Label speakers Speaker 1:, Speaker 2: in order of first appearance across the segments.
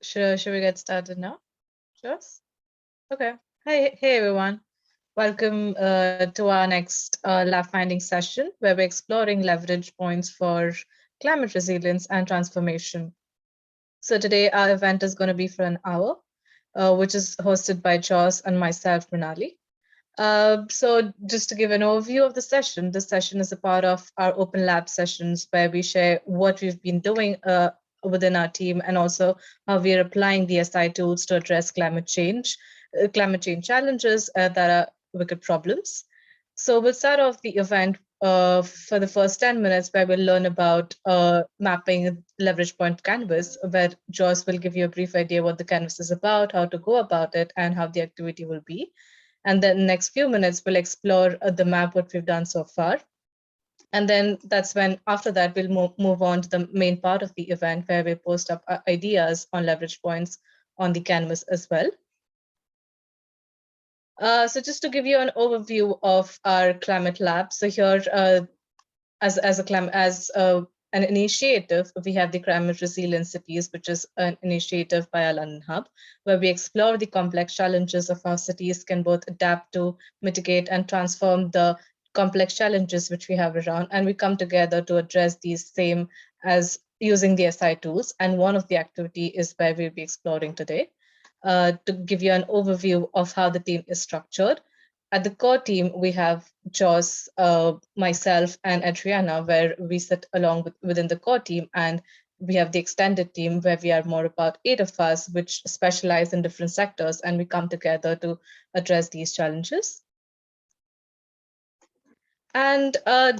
Speaker 1: Should we get started now? Just okay. Hey everyone. Welcome to our next lab finding session where we're exploring leverage points for climate resilience and transformation. So today our event is going to be for an hour, which is hosted by Joss and myself, Pranali. So just to give an overview of the session, this session is a part of our open lab sessions where we share what we've been doing within our team and also how we are applying the SI tools to address climate change challenges that are wicked problems. So we'll start off the event for the first 10 minutes where we'll learn about mapping leverage point canvas, where Joss will give you a brief idea what the canvas is about, how to go about it, and how the activity will be. And then the next few minutes, we'll explore the map, what we've done so far. And then that's when, after that, we'll move on to the main part of the event where we post up ideas on leverage points on the canvas as well. So just to give you an overview of our climate lab. So here, as an initiative, we have the Climate Resilience Cities, which is an initiative by our London Hub, where we explore the complex challenges of how cities can both adapt to, mitigate, and transform the complex challenges which we have around. And we come together to address these same as using the SI tools. And one of the activity is where we'll be exploring today. To give you an overview of how the team is structured. At the core team, we have Joss, myself, and Adriana, where we sit within the core team, and we have the extended team where we are more about 8 of us, which specialize in different sectors, and we come together to address these challenges. And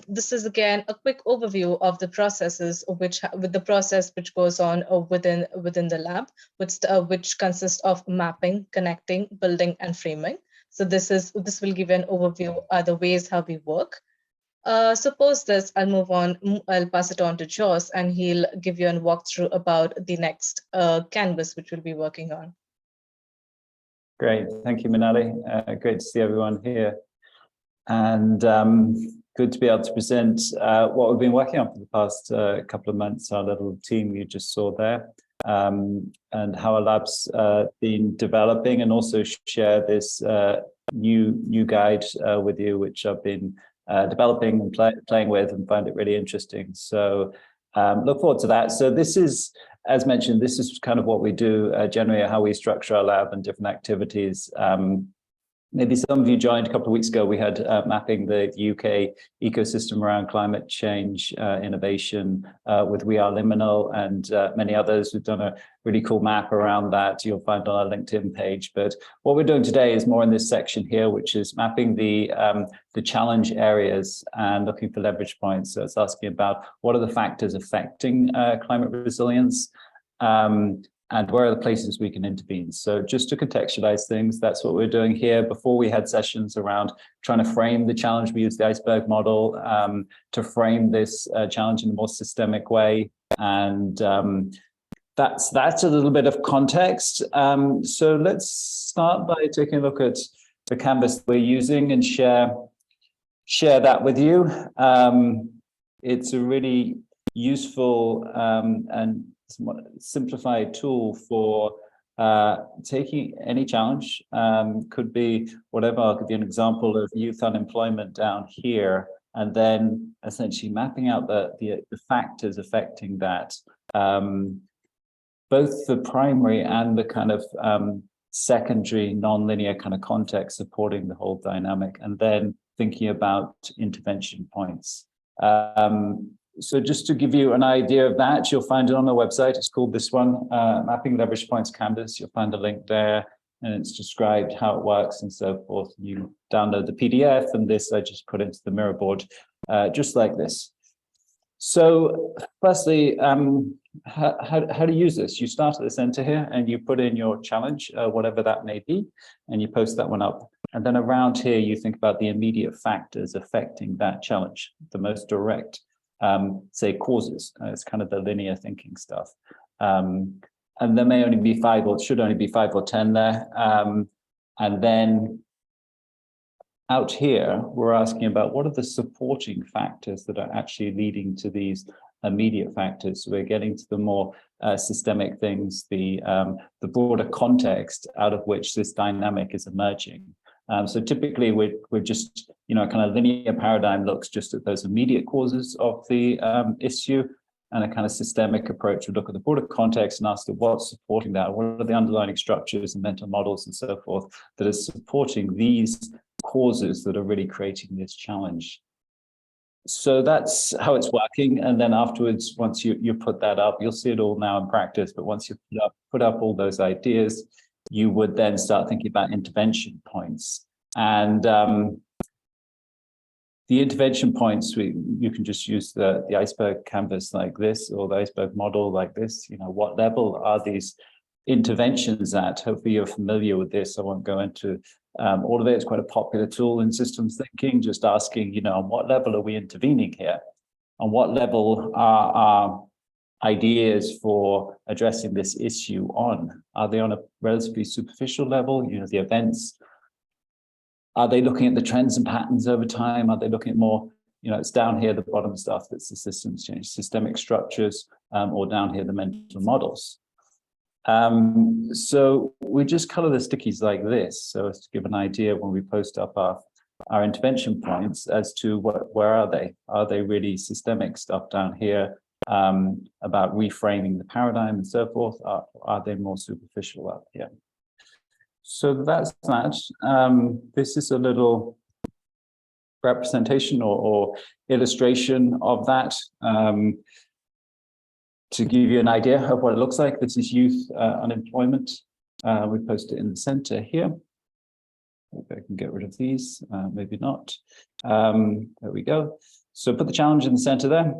Speaker 1: this is again a quick overview of the processes with the process which goes on within the lab, which consists of mapping, connecting, building, and framing. So this will give you an overview of the ways how we work. Suppose this, I'll pass it on to Joss, and he'll give you a walkthrough about the next canvas which we'll be working on.
Speaker 2: Great, thank you, Manali. Great to see everyone here. And good to be able to present what we've been working on for the past couple of months, our little team you just saw there, and how our lab's been developing, and also share this new guide with you, which I've been developing and playing with and find it really interesting. So look forward to that. So this is, as mentioned, this is kind of what we do generally, how we structure our lab and different activities. Maybe some of you joined a couple of weeks ago. We had mapping the UK ecosystem around climate change innovation with We Are Liminal and many others. We've done a really cool map around that you'll find on our LinkedIn page. But what we're doing today is more in this section here, which is mapping the challenge areas and looking for leverage points. So it's asking about what are the factors affecting climate resilience, and where are the places we can intervene. So just to contextualize things, that's what we're doing here. Before, we had sessions around trying to frame the challenge. We used the iceberg model to frame this challenge in a more systemic way. And that's a little bit of context. So let's start by taking a look at the canvas we're using and share that with you. It's a really useful and simplified tool for taking any challenge. Could be whatever. I'll give you an example of youth unemployment down here, and then essentially mapping out the factors affecting that, both the primary and the kind of secondary nonlinear kind of context supporting the whole dynamic, and then thinking about intervention points. So just to give you an idea of that, you'll find it on our website. It's called this one, Mapping Leverage Points Canvas. You'll find a link there, and it's described how it works and so forth. You download the PDF, and this I just put into the Miro board, just like this. So firstly, how to use this? You start at the center here, and you put in your challenge, whatever that may be, and you post that one up. And then around here, you think about the immediate factors affecting that challenge, the most direct say causes. It's kind of the linear thinking stuff, and there may only be 5, or should only be 5 or 10 there. And then out here, we're asking about what are the supporting factors that are actually leading to these immediate factors. We're getting to the more systemic things, the broader context out of which this dynamic is emerging. So typically we're just, kind of linear paradigm looks just at those immediate causes of the issue, and a kind of systemic approach would look at the broader context and ask what's supporting that, what are the underlying structures and mental models and so forth that are supporting these causes that are really creating this challenge. So that's how it's working. And then afterwards, once you put that up, you'll see it all now in practice, but once you put up all those ideas, you would then start thinking about intervention points. And the intervention points, you can just use the iceberg canvas like this, or the iceberg model like this. What level are these interventions at? Hopefully you're familiar with this. I won't go into all of it. It's quite a popular tool in systems thinking, just asking, on what level are we intervening here? On what level are our ideas for addressing this issue on? Are they on a relatively superficial level, the events? Are they looking at the trends and patterns over time? Are they looking at more, it's down here, the bottom stuff, that's the systems change, systemic structures, or down here, the mental models. So we just color the stickies like this, so as to give an idea when we post up our intervention points as to where are they? Are they really systemic stuff down here about reframing the paradigm and so forth? Are they more superficial up here? So that's that. This is a little representation or illustration of that. To give you an idea of what it looks like, this is youth unemployment. We post it in the center here. Maybe I can get rid of these, maybe not. There we go. So put the challenge in the center there,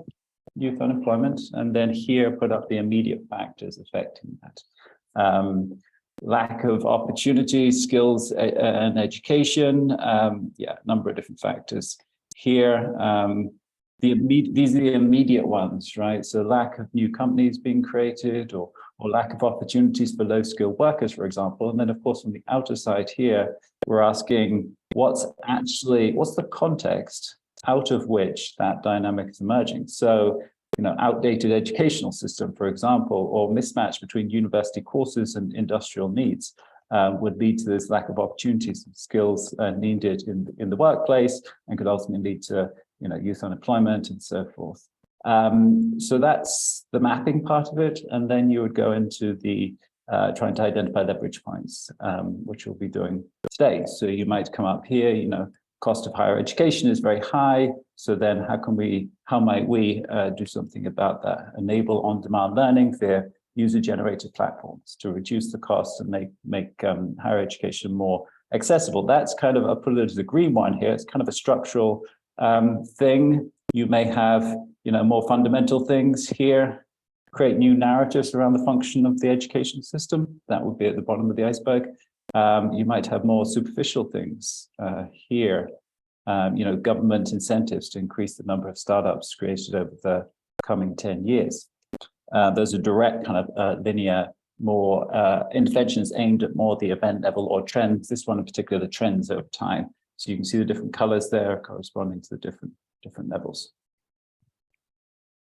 Speaker 2: youth unemployment, and then here put up the immediate factors affecting that. Lack of opportunities, skills, and education. Yeah, a number of different factors here. These are the immediate ones, right? So lack of new companies being created, or lack of opportunities for low-skilled workers, for example. And then, of course, on the outer side here, we're asking what's the context out of which that dynamic is emerging. So, outdated educational system, for example, or mismatch between university courses and industrial needs would lead to this lack of opportunities and skills needed in the workplace, and could ultimately lead to youth unemployment and so forth. So that's the mapping part of it. And then you would go into the trying to identify leverage points, which we'll be doing today. So you might come up here, cost of higher education is very high. So then how might we do something about that? Enable on-demand learning via user-generated platforms to reduce the cost and make higher education more accessible. That's kind of, I'll put it as the green one here. It's kind of a structural thing. You may have, more fundamental things here, create new narratives around the function of the education system. That would be at the bottom of the iceberg. You might have more superficial things here, government incentives to increase the number of startups created over the coming 10 years. Those are direct kind of linear, more interventions aimed at more the event level or trends. This one in particular, the trends over time. So you can see the different colors there corresponding to the different levels.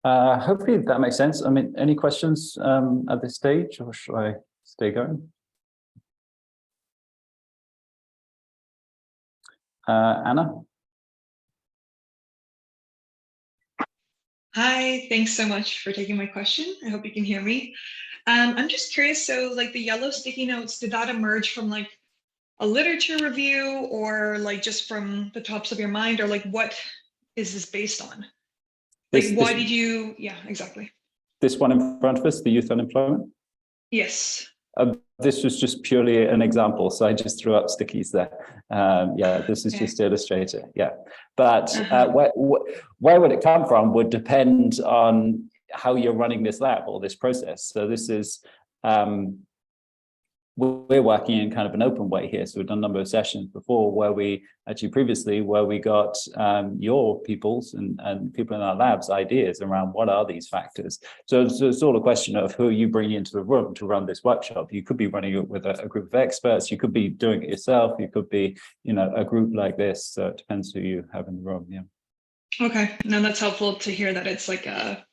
Speaker 2: Hopefully that makes sense. I mean, any questions at this stage, or should I stay going? Anna?
Speaker 3: Hi, thanks so much for taking my question. I hope you can hear me. I'm just curious, so like the yellow sticky notes, did that emerge from like a literature review, or like just from the tops of your mind, or like what is this based on? Like why did you, yeah, exactly.
Speaker 2: This one in front of us, the youth unemployment?
Speaker 3: Yes.
Speaker 2: This was just purely an example, so I just threw up stickies there. Yeah, this is just illustrator. Yeah, but where would it come from would depend on how you're running this lab or this process. So this is we're working in kind of an open way here. So we've done a number of sessions before where we got your people's and people in our labs ideas around what are these factors. So it's all a question of who you bring into the room to run this workshop. You could be running it with a group of experts. You could be doing it yourself. You could be, a group like this. So it depends who you have in the room. Yeah.
Speaker 3: Okay, no, that's helpful to hear that it's like a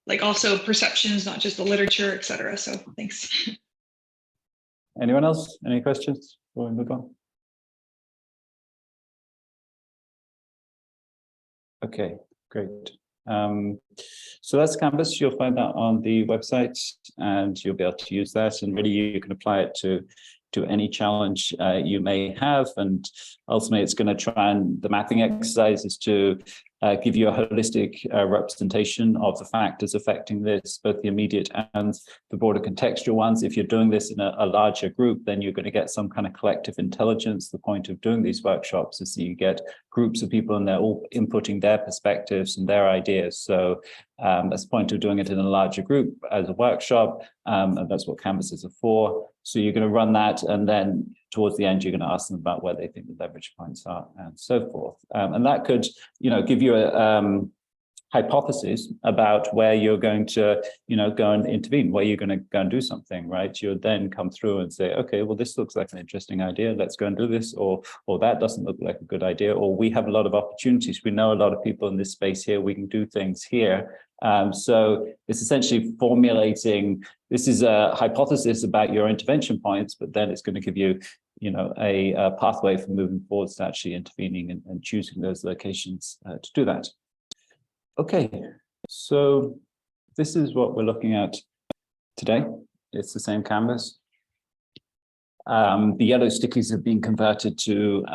Speaker 3: like also perceptions, not just the literature, et cetera. So thanks.
Speaker 2: Anyone else? Any questions before we move on? Okay, great. So that's Canvas. You'll find that on the website, and you'll be able to use that. And really, you can apply it to any challenge you may have. And ultimately, it's going to try and the mapping exercise is to give you a holistic representation of the factors affecting this, both the immediate and the broader contextual ones. If you're doing this in a larger group, then you're going to get some kind of collective intelligence. The point of doing these workshops is that you get groups of people and they're all inputting their perspectives and their ideas. So that's the point of doing it in a larger group as a workshop, and that's what Canvases are for. So you're going to run that, and then towards the end, you're going to ask them about where they think the leverage points are, and so forth. And that could, give you a hypothesis about where you're going to, go and intervene, where you're going to go and do something, right? You'll then come through and say, okay, well, this looks like an interesting idea. Let's go and do this, or that doesn't look like a good idea, or we have a lot of opportunities. We know a lot of people in this space here. We can do things here. So it's essentially formulating, this is a hypothesis about your intervention points, but then it's going to give you, a pathway for moving forwards to actually intervening and choosing those locations to do that. Okay, so this is what we're looking at today. It's the same canvas. The yellow stickies have been converted to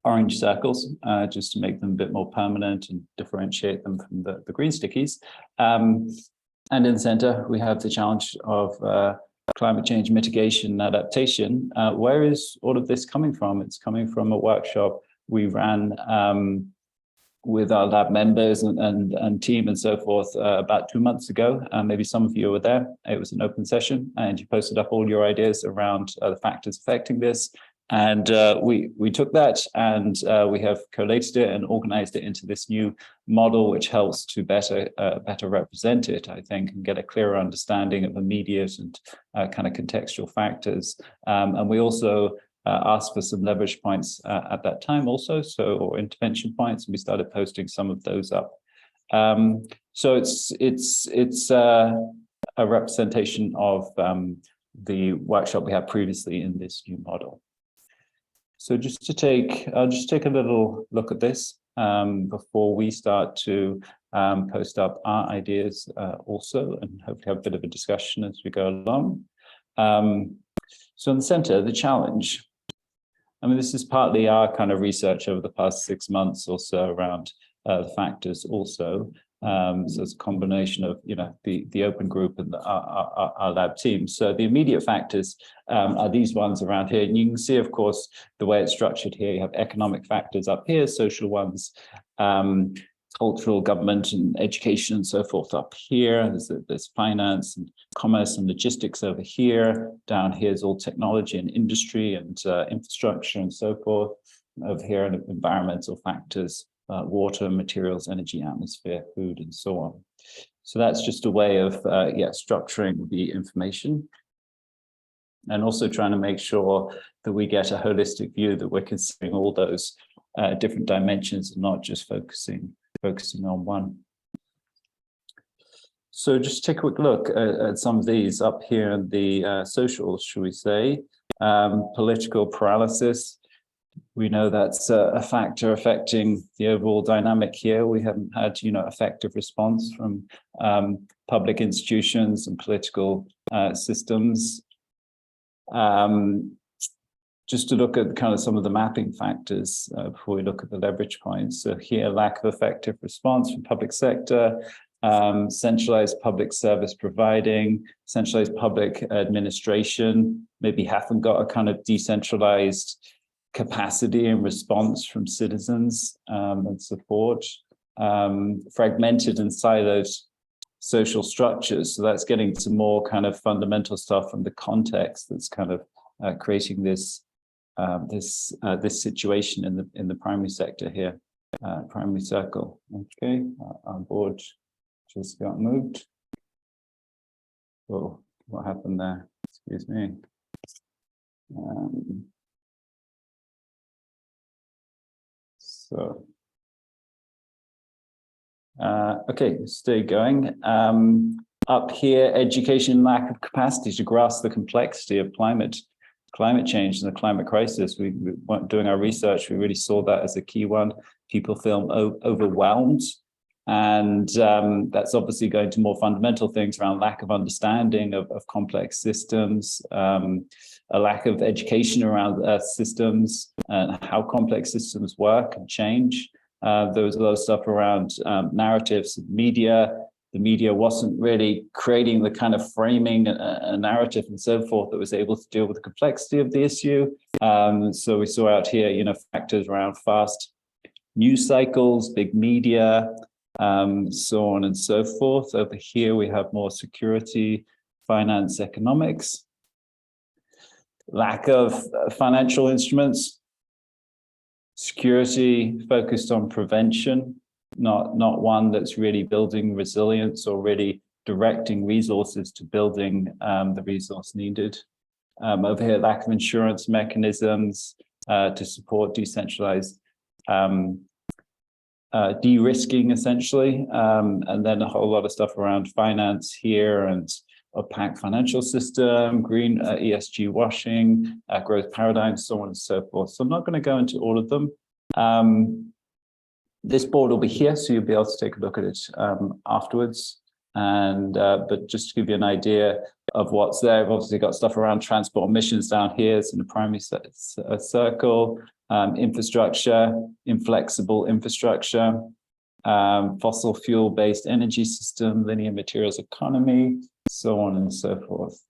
Speaker 2: orange circles, just to make them a bit more permanent and differentiate them from the green stickies. And in the center, we have the challenge of climate change mitigation and adaptation. Where is all of this coming from? It's coming from a workshop we ran with our lab members and team and so forth about 2 months ago. Maybe some of you were there. It was an open session, and you posted up all your ideas around the factors affecting this. And we took that and we have collated it and organized it into this new model, which helps to better represent it, I think, and get a clearer understanding of immediate and kind of contextual factors. And we also asked for some leverage points at that time also, or intervention points, and we started posting some of those up. So it's a representation of the workshop we had previously in this new model. So I'll just take a little look at this before we start to post up our ideas also, and hopefully have a bit of a discussion as we go along. So in the center, the challenge. I mean, this is partly our kind of research over the past 6 months or so around the factors also. So it's a combination of, the open group and our lab team. So the immediate factors are these ones around here. And you can see, of course, the way it's structured here. You have economic factors up here, social ones, cultural, government, and education, and so forth up here. There's finance and commerce and logistics over here. Down here is all technology and industry and infrastructure and so forth. Over here, environmental factors, water, materials, energy, atmosphere, food, and so on. So that's just a way of structuring the information, and also trying to make sure that we get a holistic view, that we're considering all those different dimensions and not just focusing on one. So just take a quick look at some of these up here in the socials, should we say. Political paralysis. We know that's a factor affecting the overall dynamic here. We haven't had, effective response from public institutions and political systems. Just to look at kind of some of the mapping factors before we look at the leverage points. So here, lack of effective response from public sector, centralized public service providing, centralized public administration, maybe haven't got a kind of decentralized capacity and response from citizens and support, fragmented and siloed social structures. So that's getting to more kind of fundamental stuff from the context that's kind of creating this situation in the primary sector here, primary circle. Okay, our board just got moved. Oh, what happened there? Excuse me. So Okay, stay going. Up here, education lack of capacity to grasp the complexity of climate change and the climate crisis. We doing our research, we really saw that as a key one. People feel overwhelmed, and that's obviously going to more fundamental things around lack of understanding of complex systems, a lack of education around systems and how complex systems work and change. There was a lot of stuff around narratives, media. The media wasn't really creating the kind of framing a narrative and so forth that was able to deal with the complexity of the issue. So we saw out here, factors around fast news cycles, big media, so on and so forth. Over here, we have more security, finance, economics, lack of financial instruments, security focused on prevention, not one that's really building resilience or really directing resources to building the resource needed. Over here, lack of insurance mechanisms to support decentralized de-risking, essentially, and then a whole lot of stuff around finance here and opaque financial system, green ESG washing, growth paradigms, so on and so forth. So I'm not going to go into all of them. This board will be here, so you'll be able to take a look at it afterwards. And but just to give you an idea of what's there, I've obviously got stuff around transport emissions down here. It's in the primary circle, infrastructure, inflexible infrastructure, fossil fuel-based energy system, linear materials economy, so on and so forth.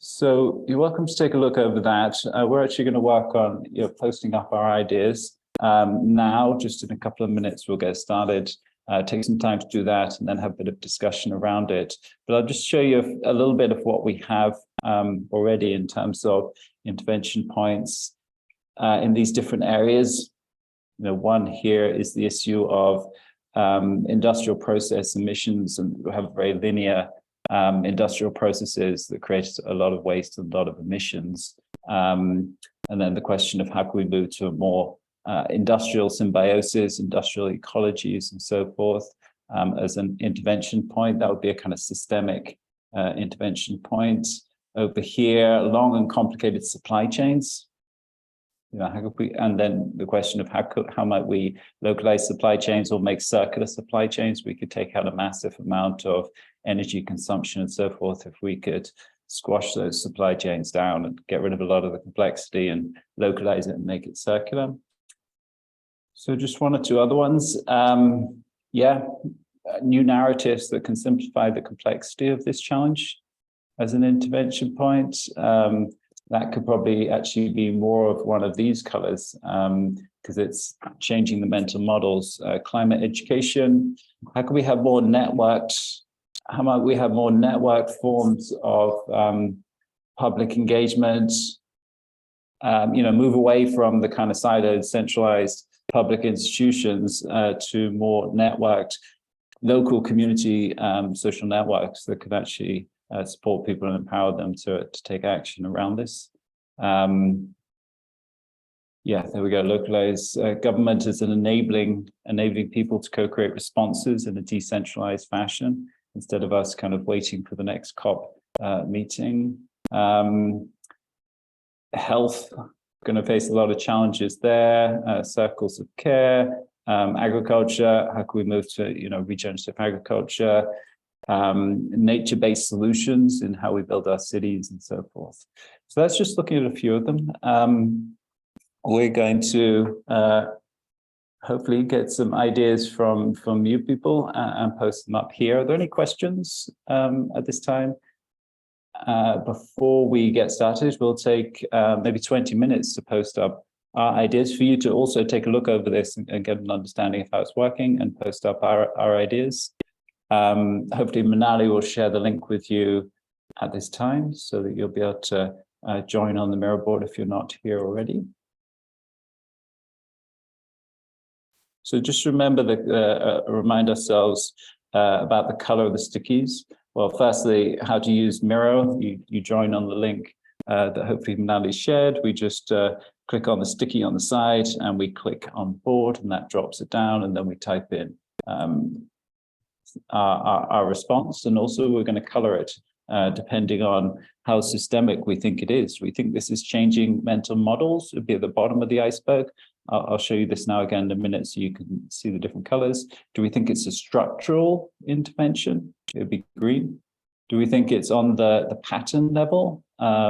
Speaker 2: So you're welcome to take a look over that. We're actually going to work on posting up our ideas. Now, just in a couple of minutes, we'll get started, take some time to do that, and then have a bit of discussion around it. But I'll just show you a little bit of what we have already in terms of intervention points in these different areas. One here is the issue of industrial process emissions, and we have very linear industrial processes that create a lot of waste and a lot of emissions. And then the question of how can we move to a more industrial symbiosis, industrial ecologies, and so forth as an intervention point. That would be a kind of systemic intervention point. Over here, long and complicated supply chains. How could we, and then the question of how might we localize supply chains or make circular supply chains? We could take out a massive amount of energy consumption and so forth if we could squash those supply chains down and get rid of a lot of the complexity and localize it and make it circular. So just one or two other ones. New narratives that can simplify the complexity of this challenge as an intervention point. That could probably actually be more of one of these colors because it's changing the mental models. Climate education. How can we have more networked? How might we have more networked forms of public engagement? Move away from the kind of siloed, centralized public institutions to more networked local community social networks that could actually support people and empower them to take action around this. There we go. Localize government as an enabling people to co-create responses in a decentralized fashion instead of us kind of waiting for the next COP meeting. Health, going to face a lot of challenges there. Circles of care, agriculture. How can we move to regenerative agriculture? Nature-based solutions in how we build our cities and so forth. So that's just looking at a few of them. We're going to hopefully get some ideas from you people and post them up here. Are there any questions at this time? Before we get started, we'll take maybe 20 minutes to post up our ideas for you to also take a look over this and get an understanding of how it's working and post up our ideas. Hopefully Manali will share the link with you at this time so that you'll be able to join on the Miro board if you're not here already. So just remember remind ourselves about the color of the stickies. Well, firstly, how to use Miro. You join on the link that hopefully Manali shared. We just click on the sticky on the side and we click on board and that drops it down, and then we type in our response, and also we're going to color it depending on how systemic we think it is. We think this is changing mental models. It would be at the bottom of the iceberg. I'll show you this now again in a minute so you can see the different colors. Do we think it's a structural intervention? It would be green. Do we think it's on the pattern level,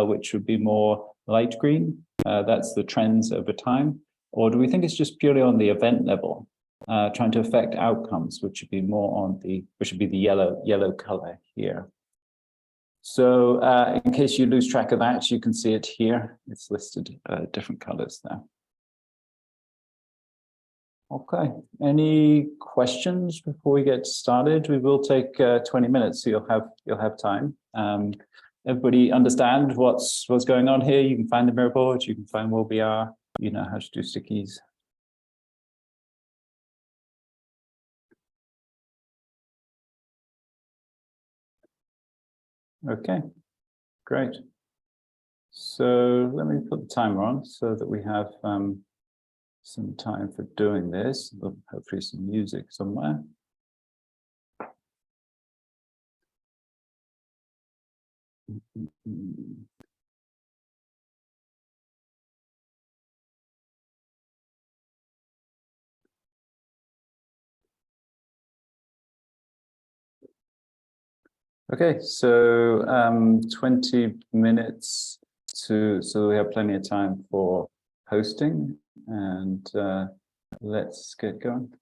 Speaker 2: which would be more light green? That's the trends over time. Or do we think it's just purely on the event level, trying to affect outcomes, which would be more on which would be the yellow color here. So in case you lose track of that, you can see it here. It's listed different colors there. Okay, any questions before we get started? We will take 20 minutes, so you'll have time. Everybody understand what's going on here? You can find the Miro board, you can find where we are, you know how to do stickies. Okay, great. So let me put the timer on so that we have some time for doing this. Hopefully some music somewhere. Okay, so 20 minutes so we have plenty of time for hosting, and let's get going.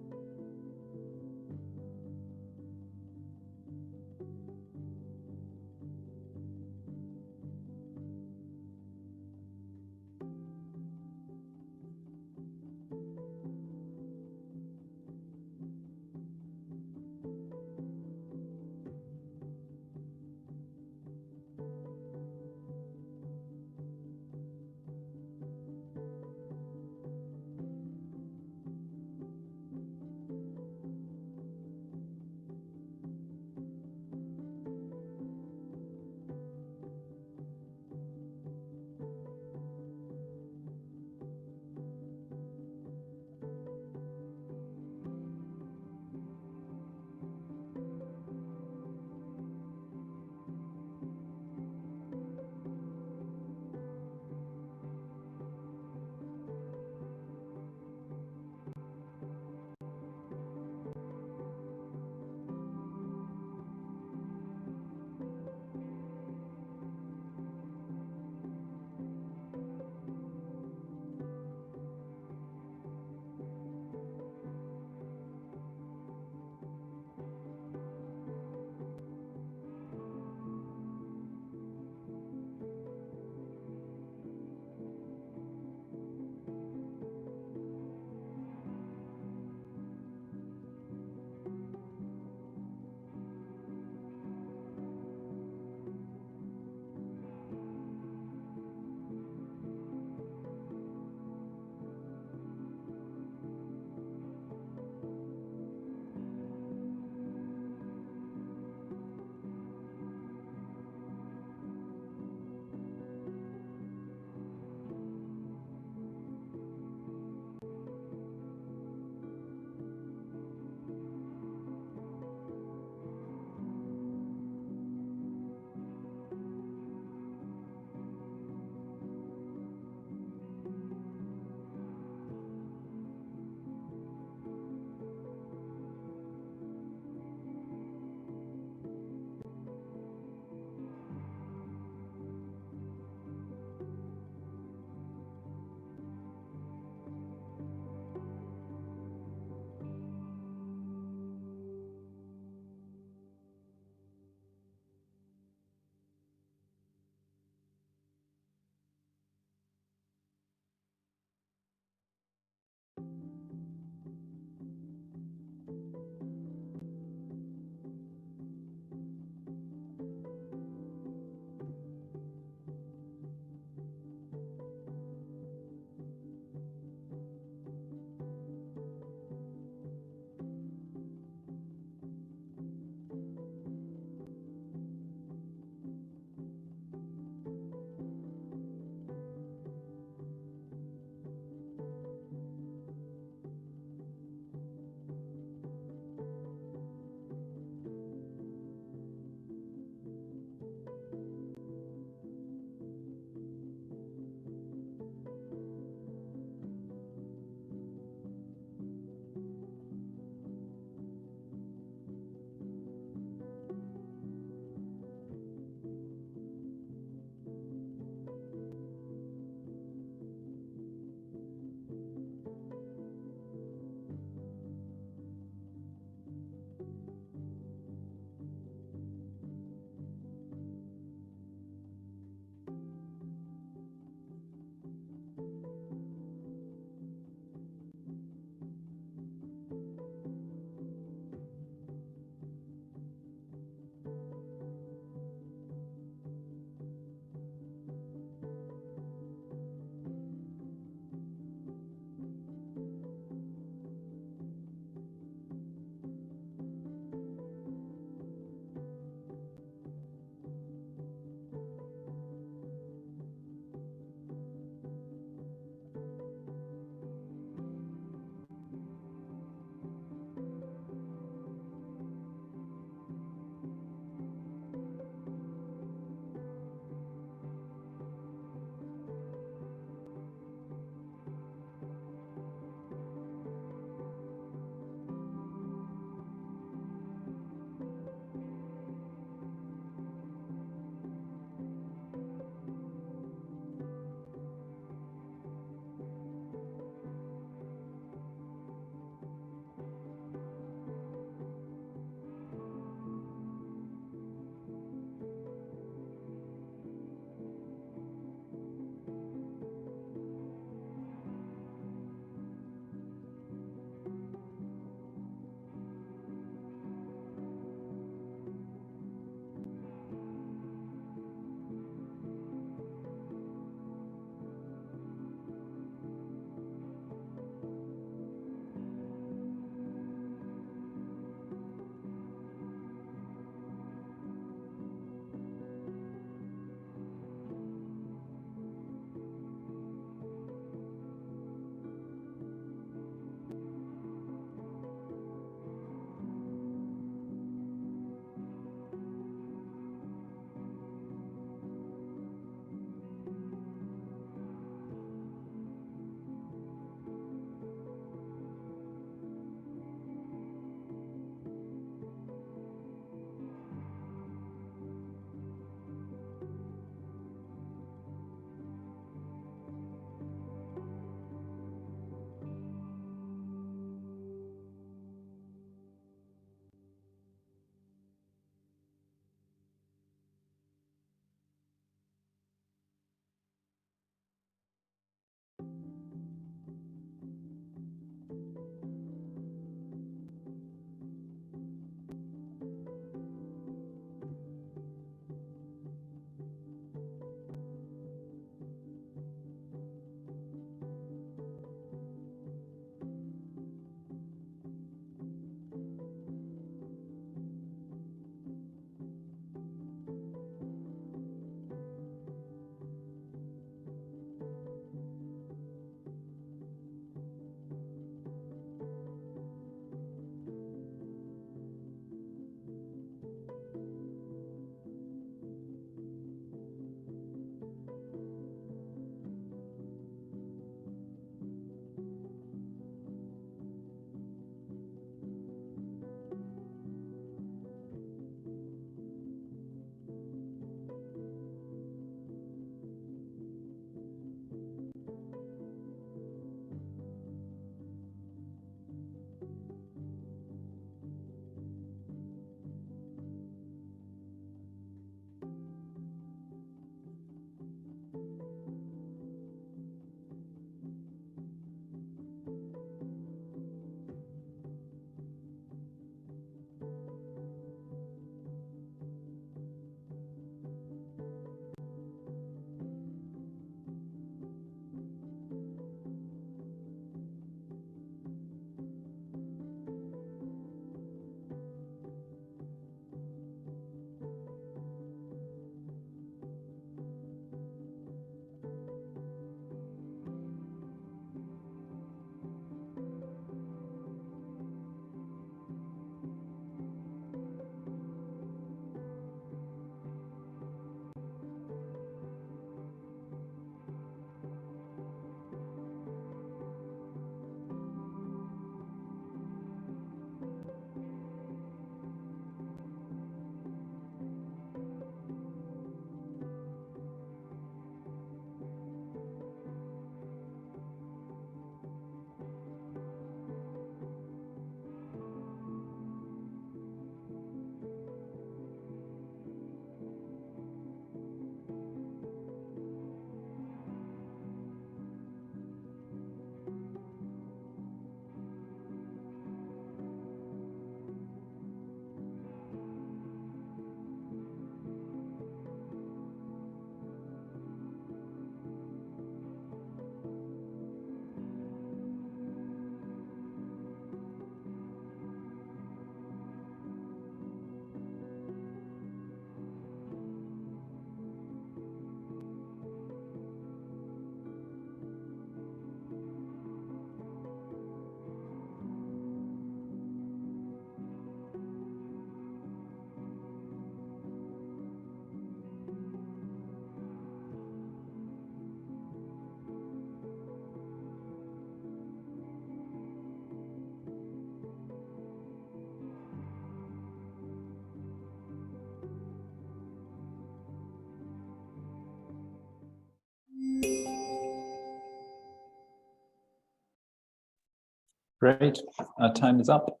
Speaker 2: Great, our time is up.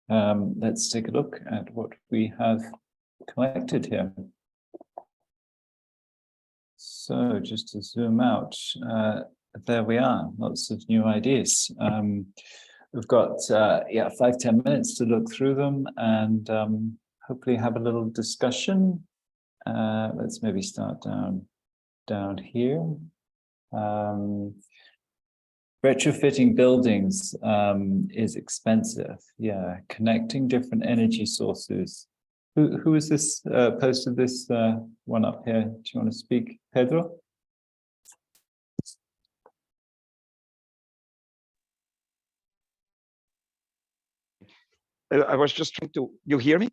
Speaker 2: Let's take a look at what we have collected here. So just to zoom out, there we are, lots of new ideas. We've got 5-10 minutes to look through them and hopefully have a little discussion. Let's maybe start down here. Retrofitting buildings is expensive. Yeah, connecting different energy sources. Who is this posted this one up here? Do you want to speak, Pedro?
Speaker 4: I was just trying to, you hear me?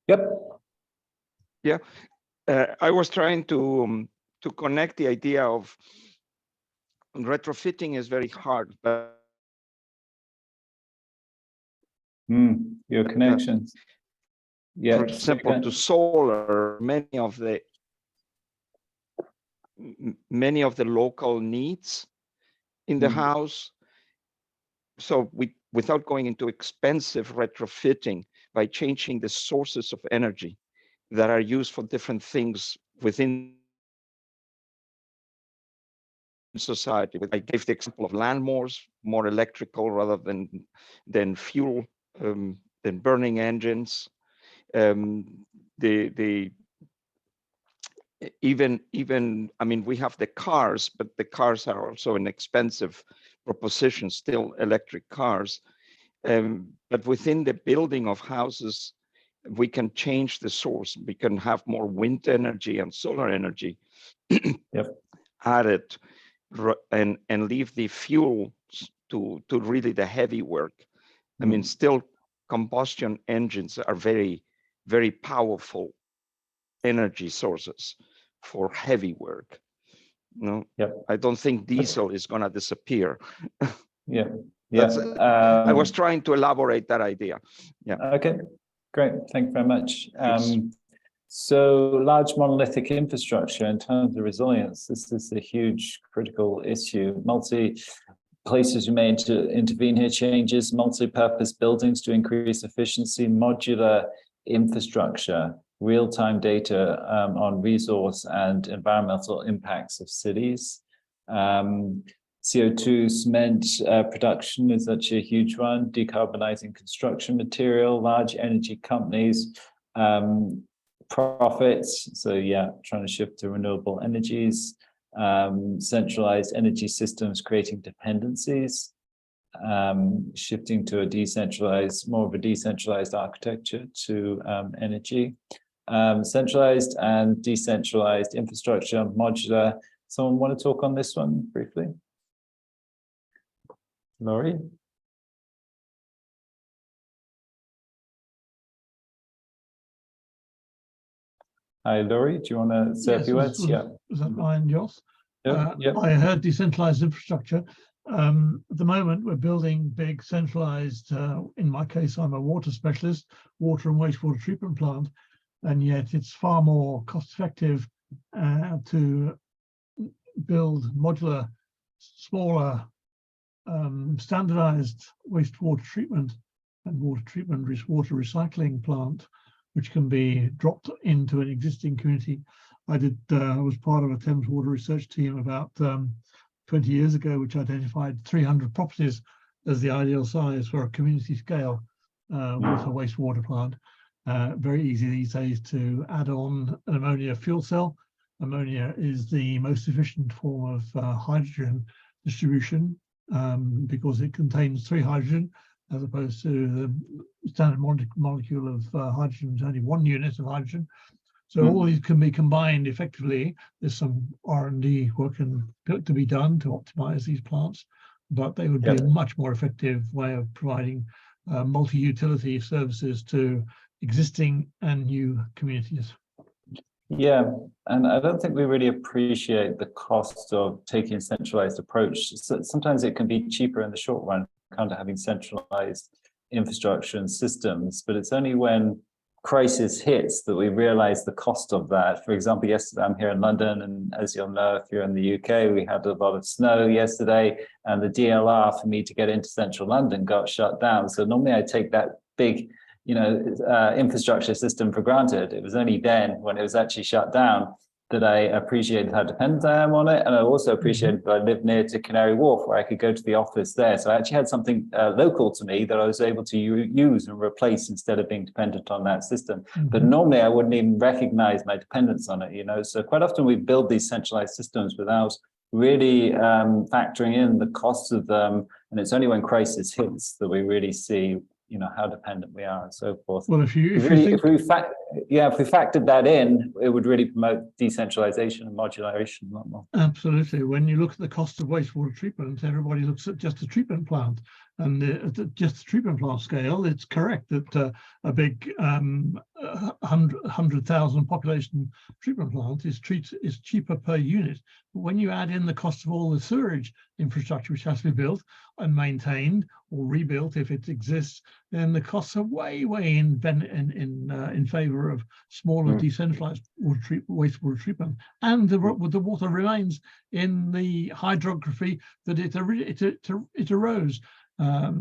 Speaker 2: Yep.
Speaker 4: Yeah. I was trying to connect the idea of retrofitting is very hard, but
Speaker 2: Your connections. Yeah.
Speaker 4: for example, to solar, many of the local needs in the house. So without going into expensive retrofitting, by changing the sources of energy that are used for different things within society. I gave the example of lawnmowers, more electrical rather than fuel, than burning engines. Even I mean, we have the cars, but the cars are also an expensive proposition, still electric cars. But within the building of houses, we can change the source. We can have more wind energy and solar energy added, and leave the fuel to really the heavy work. I mean, still combustion engines are very, very powerful energy sources for heavy work. No, I don't think diesel is going to disappear. I was trying to elaborate that idea. Yeah.
Speaker 2: Okay, great. Thank you very much. So large monolithic infrastructure in terms of resilience, this is a huge critical issue. Places you may intervene here, changes, multi-purpose buildings to increase efficiency, modular infrastructure, real-time data on resource and environmental impacts of cities. CO2 cement production is actually a huge one, decarbonizing construction material, large energy companies, profits. So yeah, trying to shift to renewable energies, centralized energy systems, creating dependencies, shifting to more of a decentralized architecture to energy, centralized and decentralized infrastructure, modular. Someone want to talk on this one briefly? Laurie? Hi, Laurie, do you want to say a few words?
Speaker 5: Was that mine, Jos?
Speaker 2: Yeah.
Speaker 5: I heard decentralized infrastructure. At the moment, we're building big centralized, in my case, I'm a water specialist, water and wastewater treatment plant, and yet it's far more cost effective to build modular, smaller, standardized wastewater treatment and water recycling plant, which can be dropped into an existing community. I was part of a Thames Water research team about 20 years ago, which identified 300 properties as the ideal size for a community scale wastewater plant. Very easy these days to add on an ammonia fuel cell. Ammonia is the most efficient form of hydrogen distribution because it contains 3 hydrogen, as opposed to the standard molecule of hydrogen is only 1 unit of hydrogen. So all these can be combined effectively. There's some R&D work to be done to optimize these plants, but they would be a much more effective way of providing multi-utility services to existing and new communities.
Speaker 2: Yeah, and I don't think we really appreciate the cost of taking a centralized approach. So sometimes it can be cheaper in the short run, kind of having centralized infrastructure and systems, but it's only when crisis hits that we realize the cost of that. For example, yesterday, I'm here in London, and as you'll know, if you're in the UK, we had a lot of snow yesterday, and the DLR for me to get into central London got shut down. So normally I take that big, infrastructure system for granted. It was only then, when it was actually shut down, that I appreciated how dependent I am on it. And I also appreciated that I live near to Canary Wharf, where I could go to the office there. So I actually had something local to me that I was able to use and replace instead of being dependent on that system. But normally I wouldn't even recognize my dependence on it, So quite often we build these centralized systems without really factoring in the costs of them. And it's only when crisis hits that we really see how dependent we are and so forth.
Speaker 5: Well, if we
Speaker 2: factored that in, it would really promote decentralization and modularization a lot more.
Speaker 5: Absolutely. When you look at the cost of wastewater treatment, everybody looks at just a treatment plant, and at just the treatment plant scale, it's correct that a big 100,000 population treatment plant is cheaper per unit. But when you add in the cost of all the sewerage infrastructure which has to be built and maintained or rebuilt if it exists, then the costs are way in favor of smaller decentralized wastewater treatment, and the water remains in the hydrography that it arose.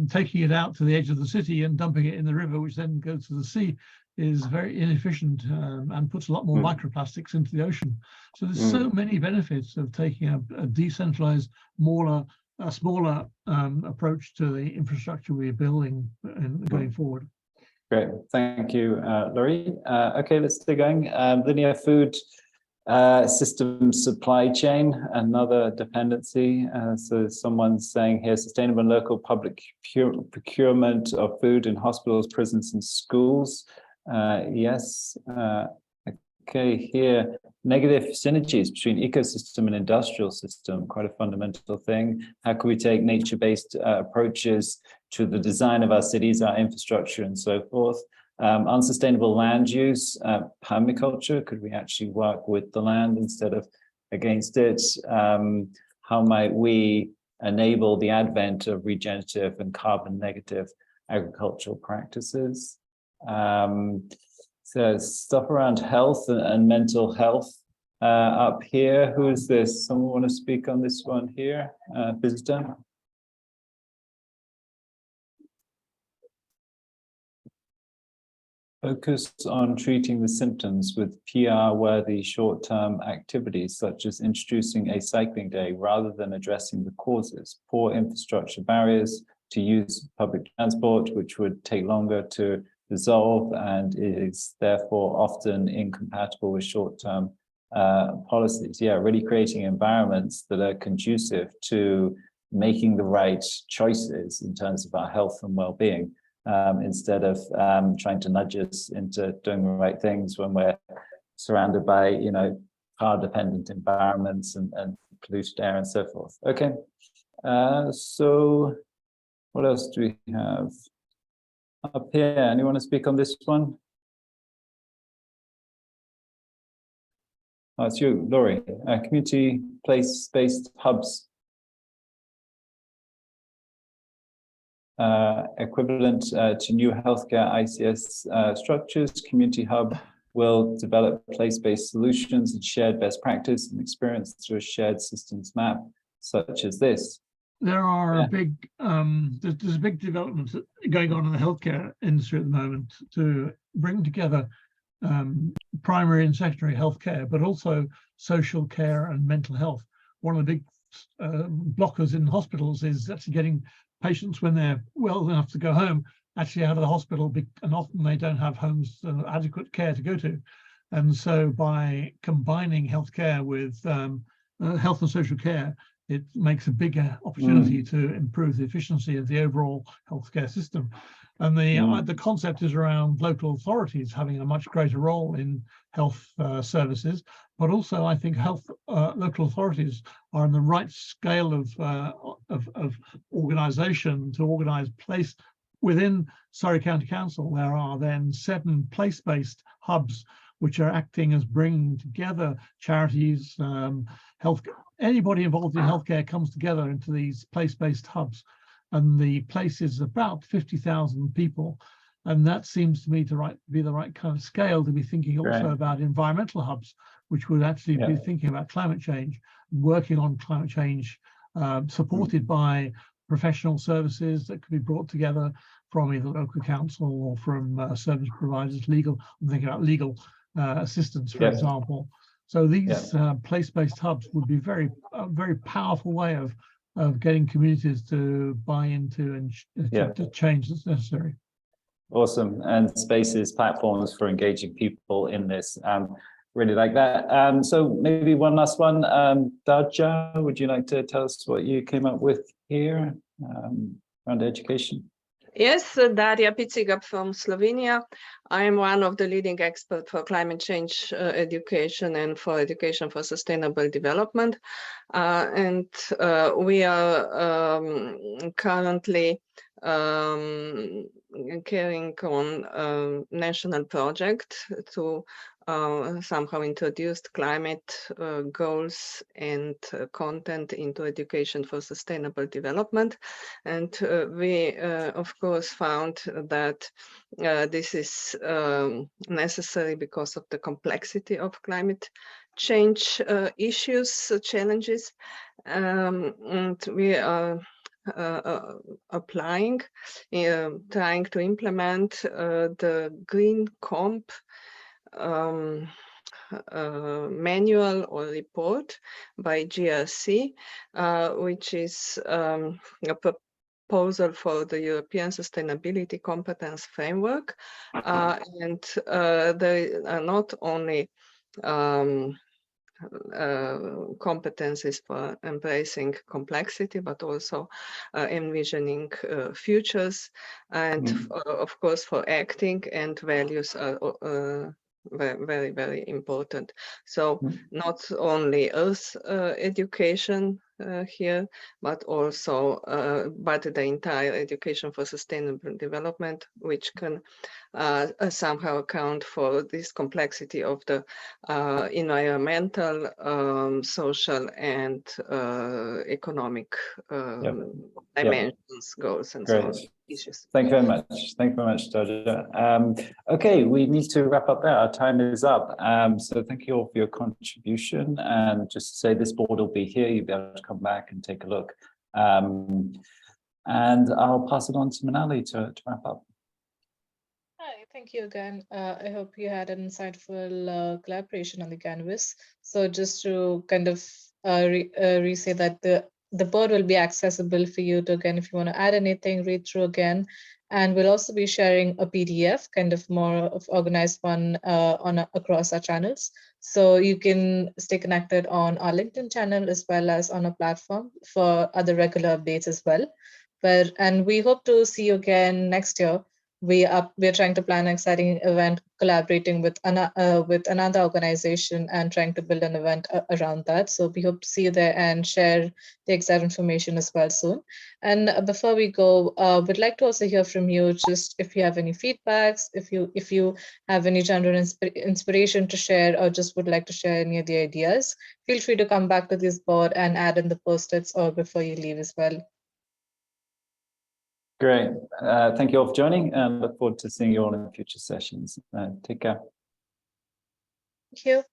Speaker 5: Taking it out to the edge of the city and dumping it in the river, which then goes to the sea, is very inefficient and puts a lot more microplastics into the ocean. So there's so many benefits of taking a decentralized, smaller approach to the infrastructure we're building and going forward.
Speaker 2: Great, thank you, Laurie. Okay, let's stay going. Linear food system supply chain, another dependency. So someone's saying here, sustainable and local public procurement of food in hospitals, prisons, and schools. Yes. Okay, here, negative synergies between ecosystem and industrial system, quite a fundamental thing. How can we take nature-based approaches to the design of our cities, our infrastructure, and so forth? Unsustainable land use, permaculture, could we actually work with the land instead of against it? How might we enable the advent of regenerative and carbon negative agricultural practices? So stuff around health and mental health. Up here, who is this? Someone want to speak on this one here? Visitor? Focus on treating the symptoms with PR-worthy short-term activities, such as introducing a cycling day rather than addressing the causes. Poor infrastructure barriers to use public transport, which would take longer to resolve and is therefore often incompatible with short-term policies. Yeah, really creating environments that are conducive to making the right choices in terms of our health and well-being. Instead of trying to nudge us into doing the right things when we're surrounded by, car-dependent environments and polluted air and so forth. Okay, so what else do we have up here? Anyone want to speak on this one? Oh, it's you, Laurie. Community place-based hubs. Equivalent to new healthcare ICS structures, Community Hub will develop place-based solutions and shared best practice and experience through a shared systems map, such as this.
Speaker 5: There are there's a big development going on in the healthcare industry at the moment to bring together primary and secondary healthcare, but also social care and mental health. One of the big blockers in hospitals is actually getting patients, when they're well enough to go home, actually out of the hospital, and often they don't have homes adequate care to go to. And so by combining healthcare with health and social care, it makes a bigger opportunity to improve the efficiency of the overall healthcare system. And the concept is around local authorities having a much greater role in health services, but also I think local authorities are in the right scale of organisation to organise place. Within Surrey County Council, there are then 7 place-based hubs which are acting as bringing together charities, anybody involved in healthcare comes together into these place-based hubs. And the place is about 50,000 people, And that seems to me to be the right kind of scale to be thinking also
Speaker 2: Right.
Speaker 5: about environmental hubs, which would actually be thinking about climate change, working on climate change, supported by professional services that could be brought together from either local council or from service providers, legal. I'm thinking about legal assistance, for example. So these place-based hubs would be a very powerful way of getting communities to buy into and to change that's necessary.
Speaker 2: Awesome. And spaces, platforms for engaging people in this. Really like that. So maybe one last one. Darja, would you like to tell us what you came up with here around education?
Speaker 6: Yes, Daria Picigap from Slovenia. I am one of the leading experts for climate change education and for education for sustainable development. And we are currently carrying on a national project to somehow introduce climate goals and content into education for sustainable development. And we, of course, found that this is necessary because of the complexity of climate change issues, challenges. And we are applying, trying to implement the Green Comp manual or report by GRC, which is a proposal for the European Sustainability Competence Framework. And there are not only competencies for embracing complexity, but also envisioning futures, and of course for acting, and values are very, very important. So not only Earth education here, but also but the entire education for sustainable development, which can somehow account for this complexity of the environmental, social, and economic dimensions, goals, and so on. Issues.
Speaker 2: Thank you very much. Thank you very much, Darja. Okay, we need to wrap up there. Our time is up. So thank you all for your contribution. And just to say, this board will be here. You'll be able to come back and take a look. And I'll pass it on to Manali to wrap up.
Speaker 1: Hi, thank you again. I hope you had an insightful collaboration on the canvas. So just to kind of re-say that the board will be accessible for you to, again, if you want to add anything, read through again. And we'll also be sharing a PDF, kind of more of organized one across our channels. So you can stay connected on our LinkedIn channel as well as on our platform for other regular updates as well. And we hope to see you again next year. We are trying to plan an exciting event, collaborating with another organization and trying to build an event around that. So we hope to see you there and share the exact information as well soon. And before we go, we'd like to also hear from you, just if you have any feedbacks, if you have any general inspiration to share, or just would like to share any of the ideas, feel free to come back to this board and add in the post-its or before you leave as well.
Speaker 2: Great. Thank you all for joining, and look forward to seeing you all in future sessions. Take care.
Speaker 1: Thank you.